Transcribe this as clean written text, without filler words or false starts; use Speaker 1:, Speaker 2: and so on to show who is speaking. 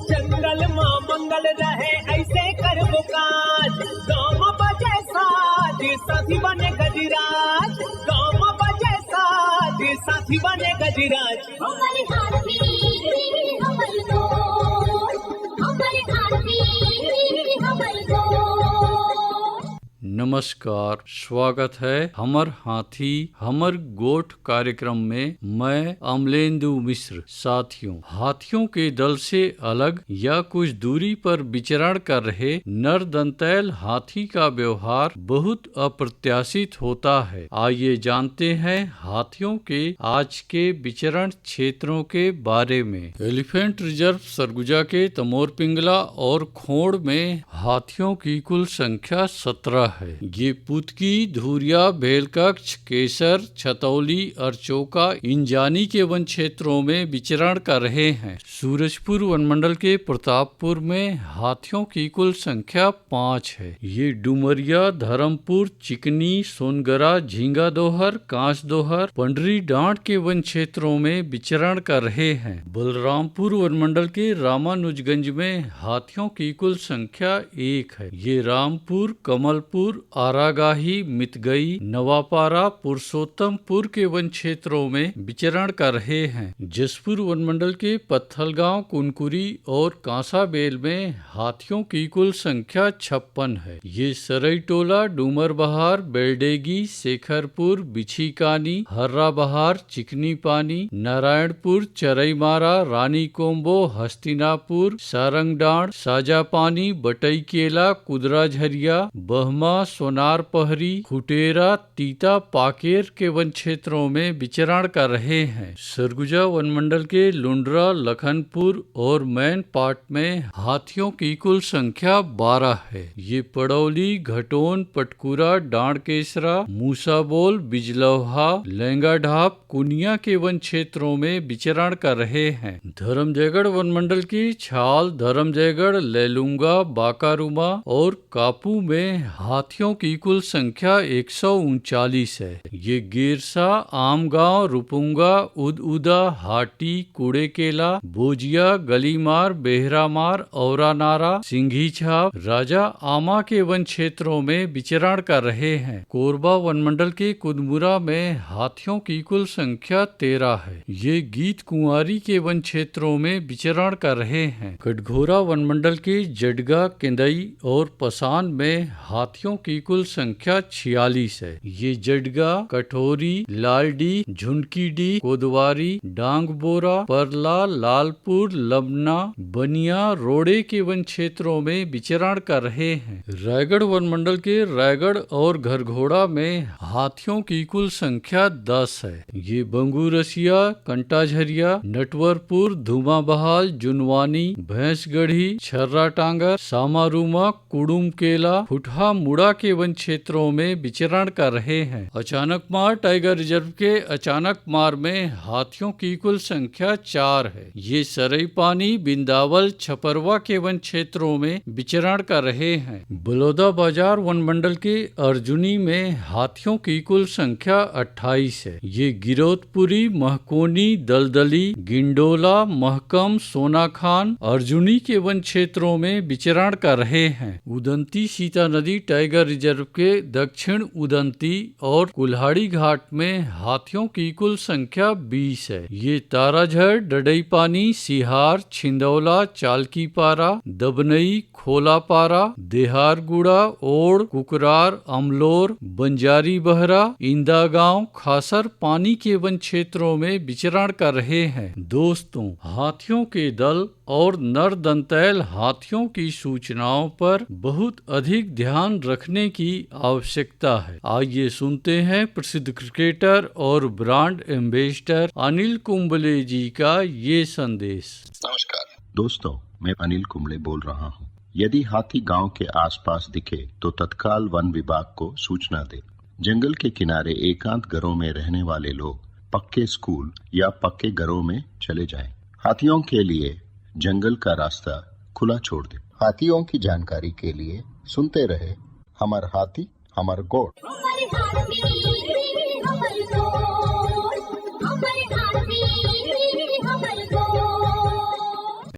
Speaker 1: जंगल माँ मंगल रहे ऐसे कर काज, गाँव बजे साज साथी बने गजराज, गाँव बजे साज साथी बने गजराज।
Speaker 2: हमारे हाथी हमारे दोस्त, हमारे हाथी हमारे दोस्त।
Speaker 3: नमस्कार, स्वागत है हमर हाथी हमर गोठ कार्यक्रम में। मैं अमलेंदु मिश्र। साथियों, हाथियों के दल से अलग या कुछ दूरी पर विचरण कर रहे नर दंतैल हाथी का व्यवहार बहुत अप्रत्याशित होता है। आइए जानते हैं हाथियों के आज के विचरण क्षेत्रों के बारे में। एलिफेंट रिजर्व सरगुजा के तमोर पिंगला और खोड़ में हाथियों की कुल संख्या 17 है। ये पुतकी, धुरिया, भेलकक्ष, केसर, छतौली, अरचोका, इंजानी के वन क्षेत्रों में विचरण कर रहे हैं। सूरजपुर वनमंडल के प्रतापपुर में हाथियों की कुल संख्या 5 है। ये डुमरिया, धर्मपुर, चिकनी, सोनगरा, झींगा दोहर, कांच दोहर, पंडरी डांड के वन क्षेत्रों में विचरण कर रहे हैं। बलरामपुर वनमंडल के रामानुजगंज में हाथियों की कुल संख्या 1 है। ये रामपुर, कमलपुर, आरागाही, मितगई, नवापारा, पुरुषोत्तमपुर के वन क्षेत्रों में विचरण कर रहे हैं। जसपुर वनमंडल के पत्थलगांव, कुनकुरी और कांसाबेल में हाथियों की कुल संख्या 56 है। ये सरईटोला, डूमर बहार, बेलडेगी, शेखरपुर, बिछीकानी, हर्रा बहार, चिकनी पानी, नारायणपुर, चरईमारा, रानी कोम्बो, हस्तिनापुर, सारंगडांड, साजापानी, बटईकेला, कुदरा झरिया, बहमा, सोनार पहरी, खुटेरा, तीता, पाकेर के वन क्षेत्रों में विचरण कर रहे हैं। सरगुजा वनमंडल के लुंड्रा, लखनपुर और मैन पाट में हाथियों की कुल संख्या 12 है। ये पड़ौली, घटोन, पटकुरा, डांडकेसरा, मूसाबोल, बिजलौहा, लेंगाढाप, कुनिया के वन क्षेत्रों में विचरण कर रहे हैं। धर्मजयगढ़ वनमंडल की छाल, धर्मजयगढ़, लेलुंगा, बाकारुमा और कापू में हाथियों की कुल संख्या 139 है। ये गिरसा, आमगांव, रुपुंगा, उदउदा, हाटी, कुड़ेकेला, बोजिया, गलीमार, बेहरामार, औरानारा, सिंघी छाप, राजा आमा के वन क्षेत्रों में विचरण कर रहे हैं। कोरबा वनमंडल के कुदमुरा में हाथियों की कुल संख्या 13 है। ये गीत कुंवारी के वन क्षेत्रों में विचरण कर रहे हैं। कटघोरा वनमंडल के जडगा, केंदई और पसान में हाथियों की कुल संख्या 46 है। ये जडगा, कठोरी, लालडी, झुनकीडी, कोदवारी, डांगबोरा, परला, लालपुर, लबना, बनिया, रोड़े के वन क्षेत्रों में विचरण कर रहे हैं। रायगढ़ वनमंडल के रायगढ़ और घरघोड़ा में हाथियों की कुल संख्या 10 है। ये बंगूरसिया, कंटाझरिया, नटवरपुर, धुमाबहाल, जुनवानी, भैंसगढ़ी, छर्राटांगर, सामारूमा, कुडुमकेला, फुटहा मुड़ा के वन क्षेत्रों में विचरण कर रहे हैं। अचानकमार टाइगर रिजर्व के अचानकमार में हाथियों की कुल संख्या 4 है। ये सरईपानी, बिंदावल, छपरवा के वन क्षेत्रों में विचरण कर रहे हैं। बलौदा बाजार वनमंडल के अर्जुनी में हाथियों की कुल संख्या 28 है। ये गिरौदपुरी, महकोनी, दलदली, गिंडोला, महकम, सोनाखान, अर्जुनी के वन क्षेत्रों में विचरण कर रहे हैं। उदंती सीता नदी टाइगर रिजर्व के दक्षिण उदंती और कुल्हाड़ी घाट में हाथियों की कुल संख्या 20 है। ये ताराझर, डडईपानी, सिहार, छिंदौला, चालकीपारा, दबनई, खोलापारा, देहारगुड़ा, ओड़, कुकरार, अमलोर, बंजारी बहरा, इंदागांव, खासर पानी के वन क्षेत्रों में विचरण कर रहे हैं। दोस्तों, हाथियों के दल और नर दंतैल हाथियों की सूचनाओं पर बहुत अधिक ध्यान रखने की आवश्यकता है। आइए सुनते हैं प्रसिद्ध क्रिकेटर और ब्रांड एम्बेसडर अनिल कुंबले जी का ये संदेश।
Speaker 4: नमस्कार दोस्तों, मैं अनिल कुंबले बोल रहा हूँ। यदि हाथी गांव के आसपास दिखे तो तत्काल वन विभाग को सूचना दे। जंगल के किनारे एकांत घरों में रहने वाले लोग पक्के स्कूल या पक्के घरों में चले जाएं। हाथियों के लिए जंगल का रास्ता खुला छोड़ दे। हाथियों की जानकारी के लिए सुनते रहे हमार हाथी हमार गोठ।
Speaker 2: हमारे हाथी